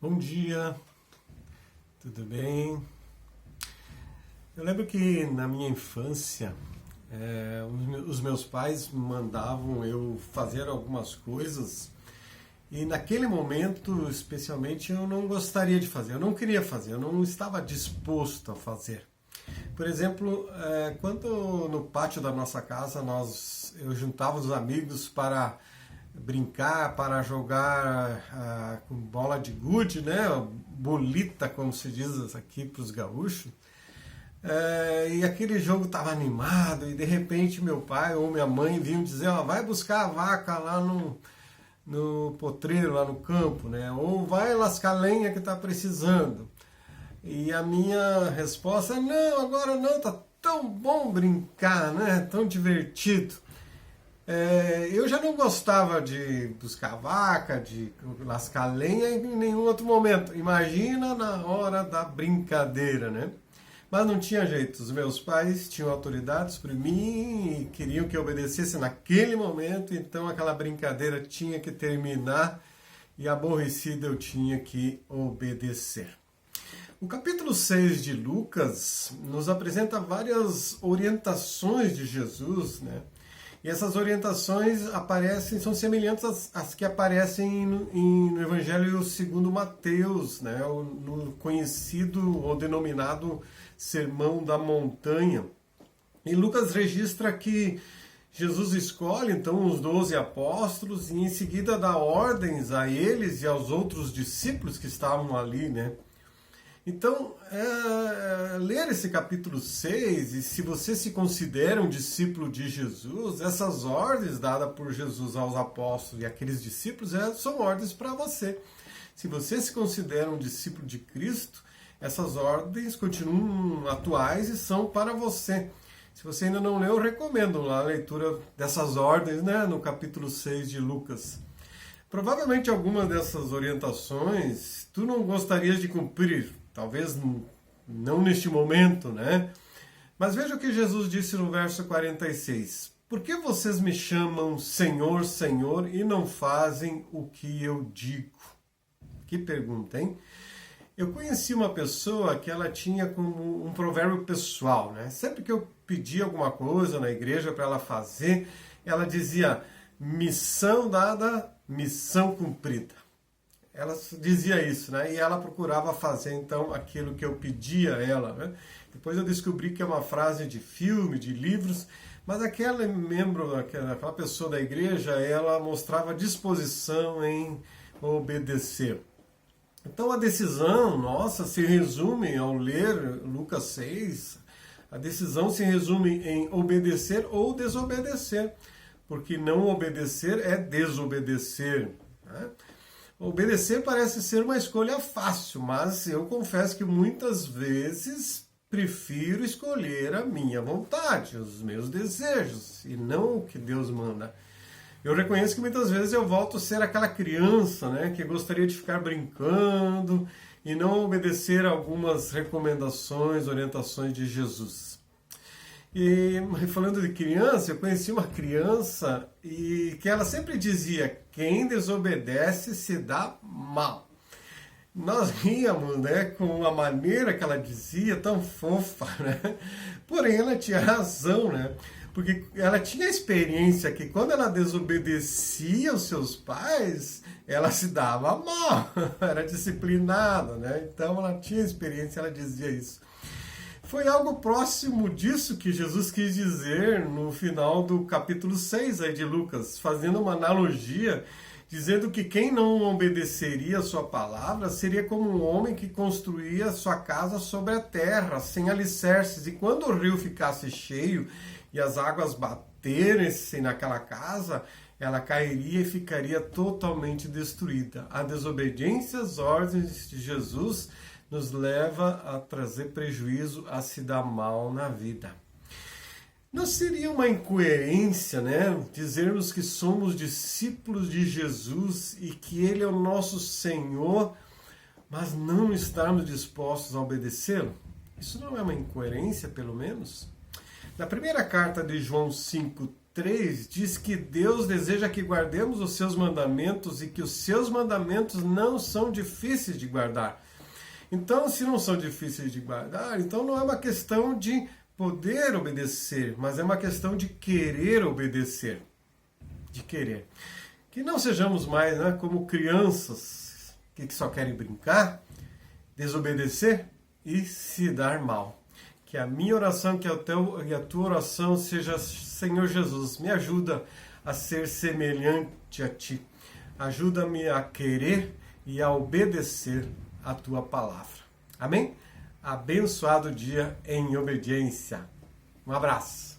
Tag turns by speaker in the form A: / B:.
A: Bom dia, tudo bem? Eu lembro que na minha infância, os meus pais mandavam eu fazer algumas coisas e naquele momento, especialmente, eu não gostaria de fazer, eu não queria fazer, eu não estava disposto a fazer. Por exemplo, quando no pátio da nossa casa eu juntava os amigos para brincar, para jogar com bola de gude, né? Bolita, como se diz aqui para os gaúchos. E aquele jogo estava animado e de repente meu pai ou minha mãe vinham dizer, ó, vai buscar a vaca lá no potreiro, lá no campo, né? Ou vai lascar lenha que está precisando. E a minha resposta é, não, agora não, tá tão bom brincar, né? Tão divertido. Eu já não gostava de buscar vaca, de lascar lenha em nenhum outro momento. Imagina na hora da brincadeira, né? Mas não tinha jeito. Os meus pais tinham autoridade sobre mim e queriam que eu obedecesse naquele momento, então aquela brincadeira tinha que terminar e aborrecida eu tinha que obedecer. O capítulo 6 de Lucas nos apresenta várias orientações de Jesus, né? E essas orientações são semelhantes às que aparecem no Evangelho segundo Mateus, né? No conhecido ou denominado Sermão da Montanha. E Lucas registra que Jesus escolhe então os 12 apóstolos e em seguida dá ordens a eles e aos outros discípulos que estavam ali, né? Então, ler esse capítulo 6, e se você se considera um discípulo de Jesus, essas ordens dadas por Jesus aos apóstolos e aqueles discípulos são ordens para você. Se você se considera um discípulo de Cristo, essas ordens continuam atuais e são para você. Se você ainda não leu, eu recomendo a leitura dessas ordens, né, no capítulo 6 de Lucas. Provavelmente algumas dessas orientações tu não gostarias de cumprir, talvez não neste momento, né? Mas veja o que Jesus disse no verso 46. Por que vocês me chamam Senhor, Senhor e não fazem o que eu digo? Que pergunta, hein? Eu conheci uma pessoa que ela tinha como um provérbio pessoal, né? Sempre que eu pedia alguma coisa na igreja para ela fazer, ela dizia, missão dada, missão cumprida. Ela dizia isso, né? E ela procurava fazer, então, aquilo que eu pedia a ela, né? Depois eu descobri que é uma frase de filme, de livros, mas aquela pessoa da igreja, ela mostrava disposição em obedecer. Então a decisão nossa se resume, ao ler Lucas 6, a decisão se resume em obedecer ou desobedecer, porque não obedecer é desobedecer, né? Obedecer parece ser uma escolha fácil, mas eu confesso que muitas vezes prefiro escolher a minha vontade, os meus desejos, e não o que Deus manda. Eu reconheço que muitas vezes eu volto a ser aquela criança, né, que gostaria de ficar brincando e não obedecer a algumas recomendações, orientações de Jesus. E falando de criança, eu conheci uma criança e que ela sempre dizia, quem desobedece se dá mal. Nós ríamos, né, com a maneira que ela dizia, tão fofa, né? Porém, ela tinha razão, né? Porque ela tinha a experiência que quando ela desobedecia os seus pais, ela se dava mal, era disciplinada, né? Então ela tinha experiência, ela dizia isso. Foi algo próximo disso que Jesus quis dizer no final do capítulo 6 aí de Lucas, fazendo uma analogia, dizendo que quem não obedeceria a sua palavra seria como um homem que construía sua casa sobre a terra, sem alicerces, e quando o rio ficasse cheio e as águas baterem-se naquela casa, ela cairia e ficaria totalmente destruída. A desobediência às ordens de Jesus nos leva a trazer prejuízo, a se dar mal na vida. Não seria uma incoerência, né, dizermos que somos discípulos de Jesus e que Ele é o nosso Senhor, mas não estarmos dispostos a obedecê-lo? Isso não é uma incoerência, pelo menos? Na primeira carta de João 5, 3 diz que Deus deseja que guardemos os seus mandamentos e que os seus mandamentos não são difíceis de guardar. Então, se não são difíceis de guardar, então não é uma questão de poder obedecer, mas é uma questão de querer obedecer. De querer. Que não sejamos mais, né, como crianças que só querem brincar, desobedecer e se dar mal. Que a minha oração, que a tua oração seja: Senhor Jesus, me ajuda a ser semelhante a Ti. Ajuda-me a querer e a obedecer a Tua palavra. Amém? Abençoado dia em obediência. Um abraço.